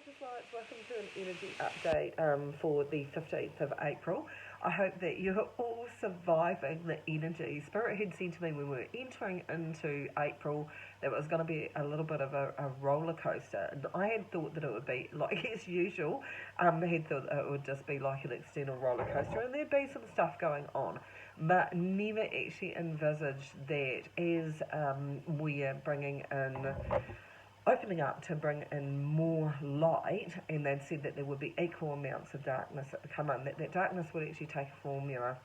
gorgeous lights, welcome to an energy update for the 15th of April. I hope that you're all surviving the energy. Spirit had said to me when we were entering into April that it was going to be a little bit of a roller coaster. And I had thought that it would be like as usual. I had thought it would just be like an external roller coaster and there'd be some stuff going on. But never actually envisaged that as we are bringing in opening up to bring in more light, and they'd said that there would be equal amounts of darkness that would come in, that darkness would actually take a formula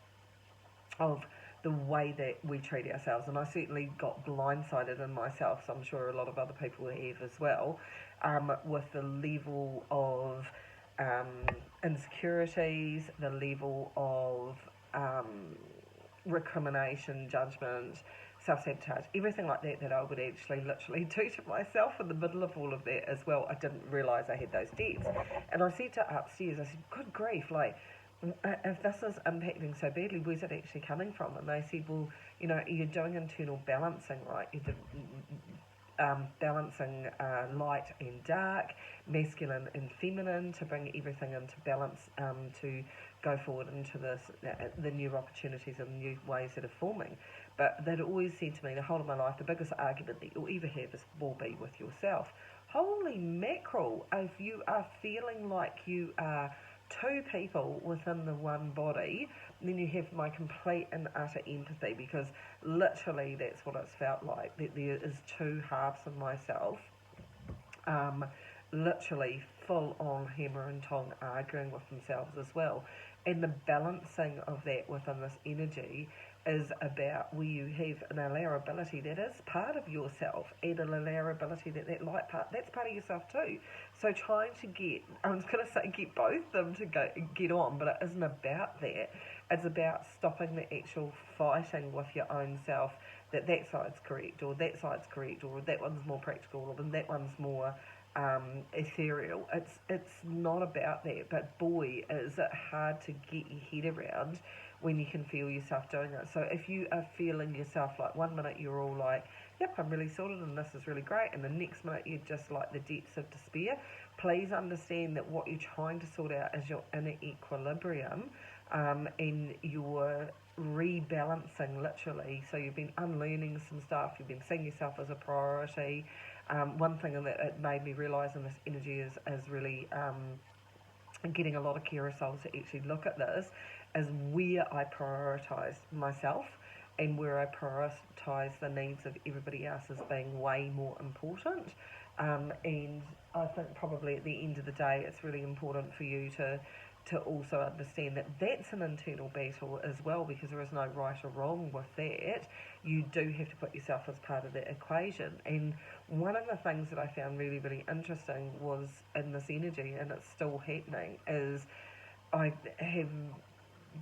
of the way that we treat ourselves. And I certainly got blindsided in myself, so I'm sure a lot of other people have as well, with the level of insecurities, the level of recrimination, judgment, self-sabotage, everything like that that I would actually literally do to myself in the middle of all of that as well. I didn't realise I had those debts. And I said to upstairs, I said, good grief, like, if this is impacting so badly, where's it actually coming from? And they said, well, you know, you're doing internal balancing, right? You're balancing light and dark, masculine and feminine, to bring everything into balance, to go forward into this, the new opportunities and new ways that are forming. But they'd always said to me the whole of my life, the biggest argument that you'll ever have will be with yourself. Holy mackerel, if you are feeling like you are two people within the one body, then you have my complete and utter empathy, because literally that's what it's felt like, that there is two halves of myself, literally full on hammer and tong arguing with themselves as well. And the balancing of that within this energy is about where you have an allowability that is part of yourself, and an allowability that light part, that's part of yourself too. So trying to get, I was going to say get both of them to get on, but it isn't about that. It's about stopping the actual fighting with your own self, that side's correct, or that side's correct, or that one's more practical, or that one's more ethereal. It's not about that, but boy, is it hard to get your head around when you can feel yourself doing it. So if you are feeling yourself like one minute you're all like, yep, I'm really sorted and this is really great, and the next minute you're just like the depths of despair, please understand that what you're trying to sort out is your inner equilibrium, and you're rebalancing literally. So you've been unlearning some stuff, you've been seeing yourself as a priority. One thing that it made me realise in this energy is really getting a lot of carer souls to actually look at this, is where I prioritise myself and where I prioritise the needs of everybody else as being way more important. And I think probably at the end of the day, it's really important for you to also understand that that's an internal battle as well, because there is no right or wrong with that. You do have to put yourself as part of that equation. And one of the things that I found really, really interesting was in this energy, and it's still happening, is I have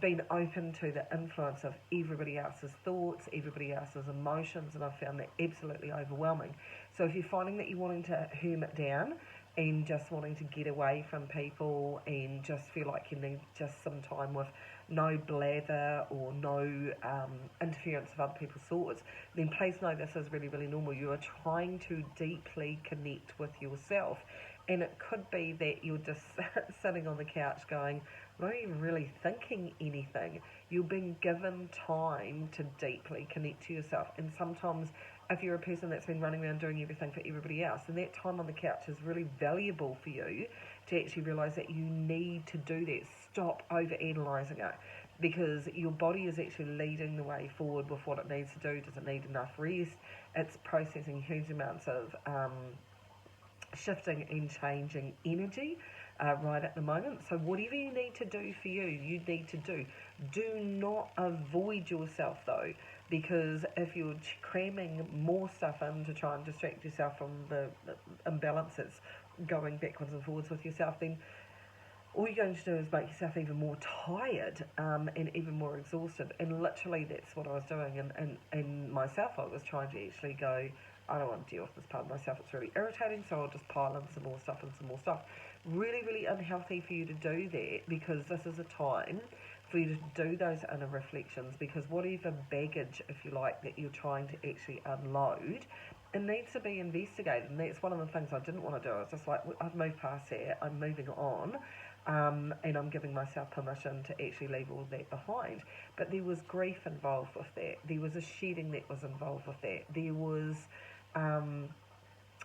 been open to the influence of everybody else's thoughts, everybody else's emotions, and I've found that absolutely overwhelming. So if you're finding that you're wanting to hermit down and just wanting to get away from people and just feel like you need just some time with no blather or no interference of other people's thoughts, then please know this is really, really normal. You are trying to deeply connect with yourself, and it could be that you're just sitting on the couch going, I'm not even really thinking anything. You're being given time to deeply connect to yourself, and sometimes if you're a person that's been running around doing everything for everybody else, then that time on the couch is really valuable for you to actually realise that you need to do that. Stop over-analysing it, because your body is actually leading the way forward with what it needs to do. Does it need enough rest? It's processing huge amounts of shifting and changing energy right at the moment. So whatever you need to do for you, you need to do. Do not avoid yourself though, because if you're cramming more stuff in to try and distract yourself from the imbalance that's going backwards and forwards with yourself, then all you're going to do is make yourself even more tired and even more exhausted. And literally that's what I was doing. And myself, I was trying to actually go, I don't want to deal with this part of myself, it's really irritating, so I'll just pile in some more stuff and some more stuff. Really, really unhealthy for you to do that, because this is a time for you to do those inner reflections, because whatever baggage, if you like, that you're trying to actually unload it needs to be investigated, and that's one of the things I didn't want to do. It's just like, I've moved past that, I'm moving on, and I'm giving myself permission to actually leave all that behind. But there was grief involved with that. There was a shedding that was involved with that. There was um,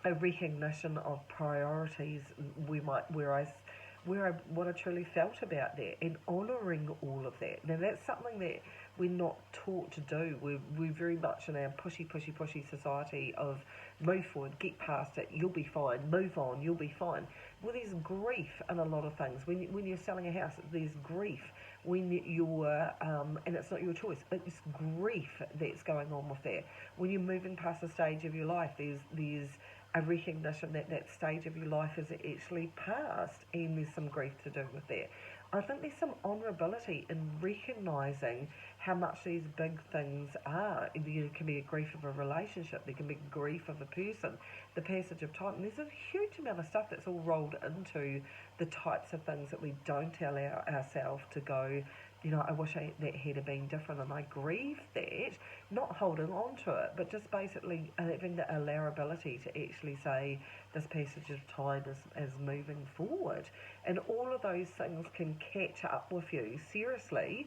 a recognition of priorities where I what I truly felt about that, and honouring all of that. Now that's something that we're not taught to do. We're very much in our pushy society of move forward, get past it, you'll be fine, move on, you'll be fine. Well, there's grief in a lot of things. When you're selling a house, there's grief. When you're, and it's not your choice, it's grief that's going on with that. When you're moving past a stage of your life, there's a recognition that that stage of your life is actually past, and there's some grief to do with that. I think there's some honourability in recognising how much these big things are. There can be a grief of a relationship, there can be grief of a person, the passage of time. And there's a huge amount of stuff that's all rolled into the types of things that we don't allow ourselves to go, I wish that had been different, and I grieve that, not holding on to it, but just basically having the allowability to actually say this passage of time is moving forward. And all of those things can catch up with you, seriously,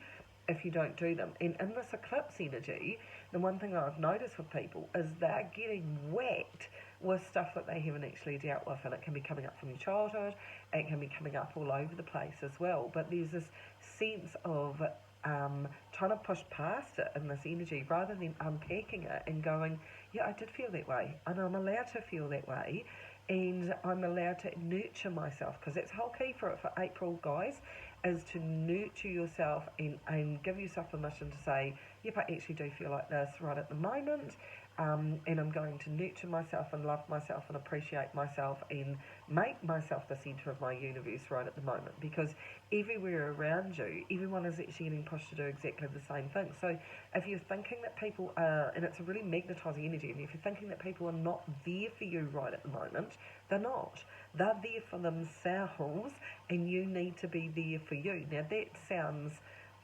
if you don't do them. And in this eclipse energy, the one thing I've noticed with people is they're getting whacked with stuff that they haven't actually dealt with, and it can be coming up from your childhood, it can be coming up all over the place as well. But there's this sense of trying to push past it in this energy rather than unpacking it and going, yeah, I did feel that way, and I'm allowed to feel that way, and I'm allowed to nurture myself, because that's the whole key for April, guys, is to nurture yourself and give yourself permission to say, yep, I actually do feel like this right at the moment, and I'm going to nurture myself and love myself and appreciate myself and make myself the centre of my universe right at the moment, because everywhere around you, everyone is actually getting pushed to do exactly the same thing. So if you're thinking that people are, and it's a really magnetising energy, and if you're thinking that people are not there for you right at the moment, they're not. They're there for themselves, and you need to be there for you. Now that sounds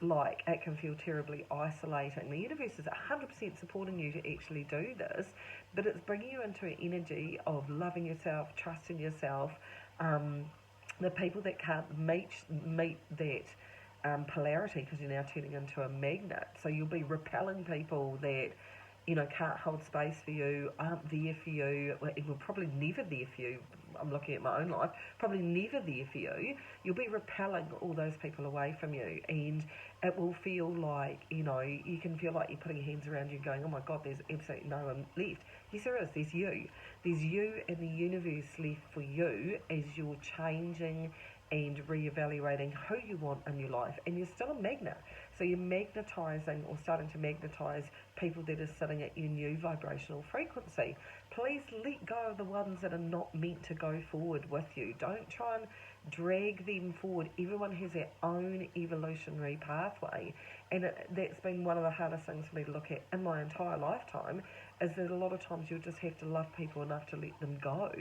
like it can feel terribly isolating. The universe is 100% supporting you to actually do this, but it's bringing you into an energy of loving yourself, trusting yourself. The people that can't meet that polarity, because you're now turning into a magnet, so you'll be repelling people that can't hold space for you, aren't there for you, will probably never there for you. I'm looking at my own life, probably never there for you. You'll be repelling all those people away from you, and it will feel like, you can feel like you're putting your hands around you and going, oh my God, there's absolutely no one left. Yes, there is. There's you. There's you and the universe left for you as you're changing and reevaluating who you want in your life. And you're still a magnet. So you're magnetising, or starting to magnetise, people that are sitting at your new vibrational frequency. Please let go of the ones that are not meant to go forward with you. Don't try and drag them forward. Everyone has their own evolutionary pathway, and that's been one of the hardest things for me to look at in my entire lifetime, is that a lot of times you'll just have to love people enough to let them go,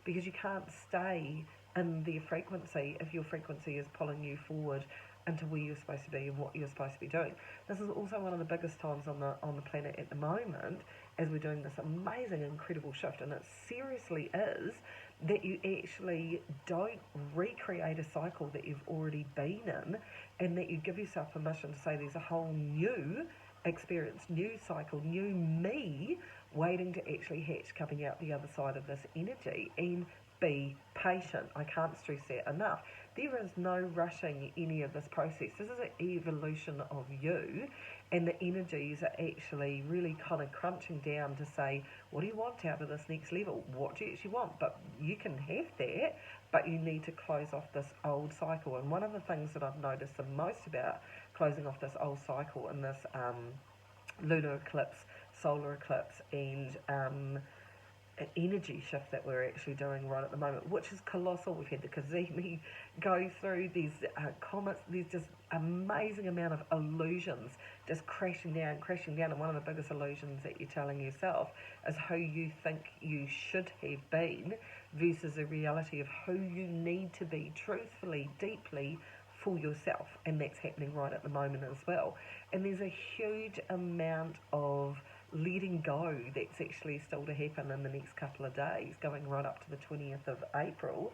because you can't stay in their frequency if your frequency is pulling you forward into where you're supposed to be and what you're supposed to be doing. This is also one of the biggest times on the planet at the moment, as we're doing this amazing, incredible shift, and it seriously is, that you actually don't recreate a cycle that you've already been in, and that you give yourself permission to say there's a whole new experience, new cycle, new me waiting to actually hatch coming out the other side of this energy. And be patient. I can't stress that enough. There is no rushing any of this process. This is an evolution of you, and the energies are actually really kind of crunching down to say, what do you want out of this next level? What do you actually want? But you can have that, but you need to close off this old cycle. And one of the things that I've noticed the most about closing off this old cycle in this lunar eclipse, solar eclipse, and energy shift that we're actually doing right at the moment, which is colossal. We've had the Kazemi go through these comets. There's just amazing amount of illusions just crashing down, and one of the biggest illusions that you're telling yourself is who you think you should have been versus the reality of who you need to be truthfully, deeply for yourself. And that's happening right at the moment as well. And there's a huge amount of letting go that's actually still to happen in the next couple of days, going right up to the 20th of April,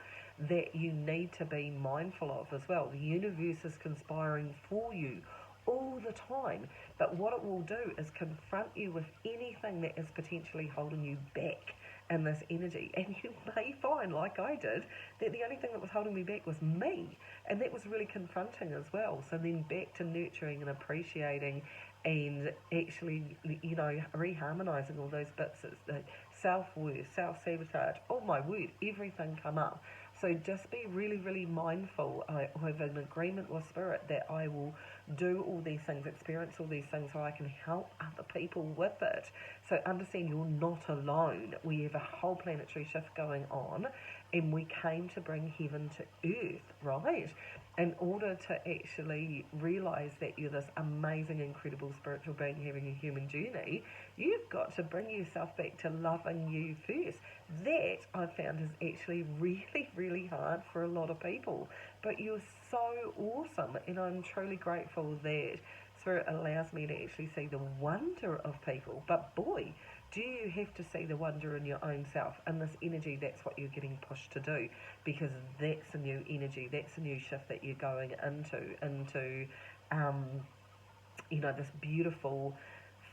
that you need to be mindful of as well. The universe is conspiring for you all the time, but what it will do is confront you with anything that is potentially holding you back in this energy, and you may find, like I did, that the only thing that was holding me back was me, and that was really confronting as well. So then back to nurturing and appreciating and actually, reharmonizing all those bits. It's the self-worth, self-sabotage, oh my word, everything come up. So just be really, really mindful. I have an agreement with Spirit that I will do all these things, experience all these things so I can help other people with it. So understand you're not alone. We have a whole planetary shift going on, and we came to bring heaven to earth, right? In order to actually realize that you're this amazing, incredible spiritual being having a human journey, you've got to bring yourself back to loving you first. That I've found is actually really, really hard for a lot of people. But you're so awesome, and I'm truly grateful that Spirit allows me to actually see the wonder of people. But boy, do you have to see the wonder in your own self? In this energy, that's what you're getting pushed to do, because that's a new energy, that's a new shift that you're going into this beautiful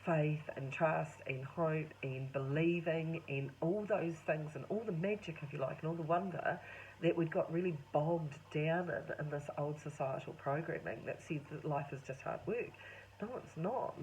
faith and trust and hope and believing and all those things and all the magic, if you like, and all the wonder that we'd got really bogged down in this old societal programming that says that life is just hard work. No, it's not.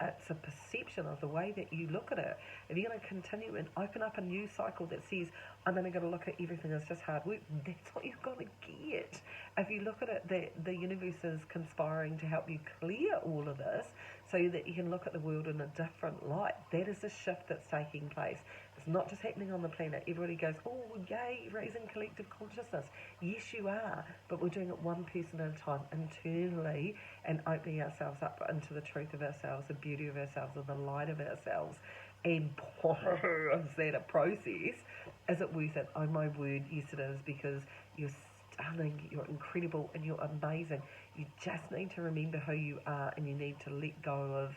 It's a perception of the way that you look at it. If you're going to continue and open up a new cycle that says, I'm only going to look at everything as just hard work, that's what you've got to get. If you look at it, that the universe is conspiring to help you clear all of this so that you can look at the world in a different light. That is the shift that's taking place. It's not just happening on the planet. Everybody goes, oh, yay, raising collective consciousness. Yes, you are, but we're doing it one person at a time internally and opening ourselves up into the truth of ourselves, the beauty of ourselves, and the light of ourselves. And boy, is that a process. Is it worth it? Oh my word, yes it is, because you're stunning, you're incredible, and you're amazing. You just need to remember who you are, and you need to let go of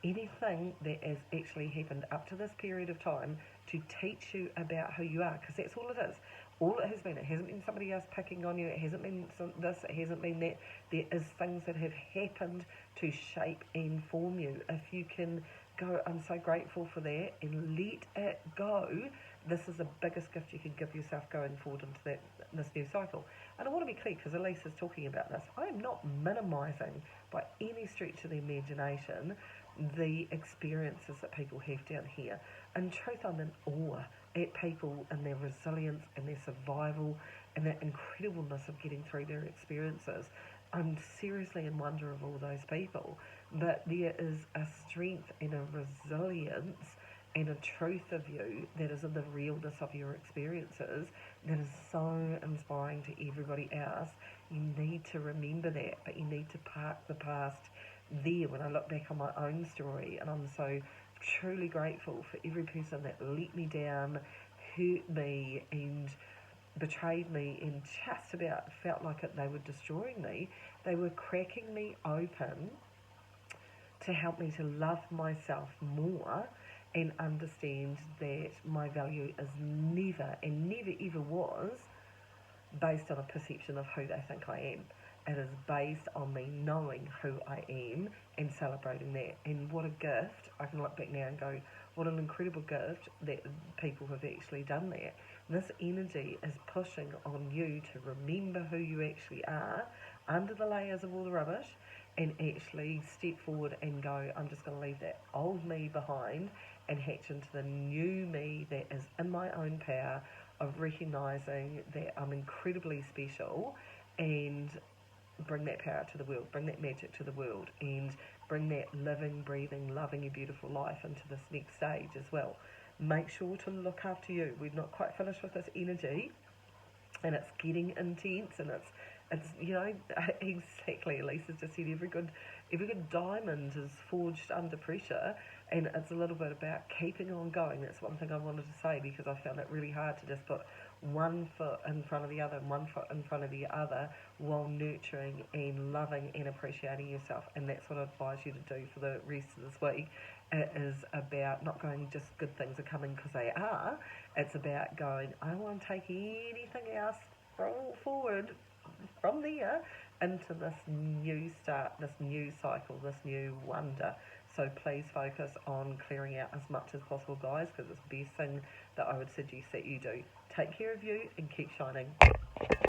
anything that has actually happened up to this period of time to teach you about who you are, because that's all it is. All it has been. It hasn't been somebody else picking on you. It hasn't been this. It hasn't been that. There is things that have happened to shape and form you. If you can go, I'm so grateful for that, and let it go. This is the biggest gift you can give yourself going forward into this new cycle. And I want to be clear, because Elise is talking about this. I am not minimising by any stretch of the imagination the experiences that people have down here. In truth, I'm in awe at people and their resilience and their survival and their incredibleness of getting through their experiences. I'm seriously in wonder of all those people. But there is a strength and a resilience and a truth of you that is in the realness of your experiences that is so inspiring to everybody else. You need to remember that, but you need to park the past there. When I look back on my own story, and I'm so truly grateful for every person that let me down, hurt me, and betrayed me, and just about felt like they were destroying me. They were cracking me open to help me to love myself more and understand that my value is never and never ever was based on a perception of who they think I am. It is based on me knowing who I am and celebrating that. And what a gift. I can look back now and go, what an incredible gift that people have actually done that. This energy is pushing on you to remember who you actually are under the layers of all the rubbish, and actually step forward and go, I'm just going to leave that old me behind and hatch into the new me that is in my own power of recognising that I'm incredibly special, and bring that power to the world, bring that magic to the world, and bring that living, breathing, loving your beautiful life into this next stage as well. Make sure to look after you. We're not quite finished with this energy, and it's getting intense, and it's exactly, Lisa's just said, every good diamond is forged under pressure, and it's a little bit about keeping on going. That's one thing I wanted to say, because I found it really hard to just put one foot in front of the other and one foot in front of the other, while nurturing and loving and appreciating yourself. And that's what I advise you to do for the rest of this week. It is about not going just good things are coming because they are. It's about going, I don't want to take anything else forward from there into this new start, this new cycle, this new wonder. So please focus on clearing out as much as possible, guys, because it's the best thing that I would suggest that you do. Take care of you and keep shining.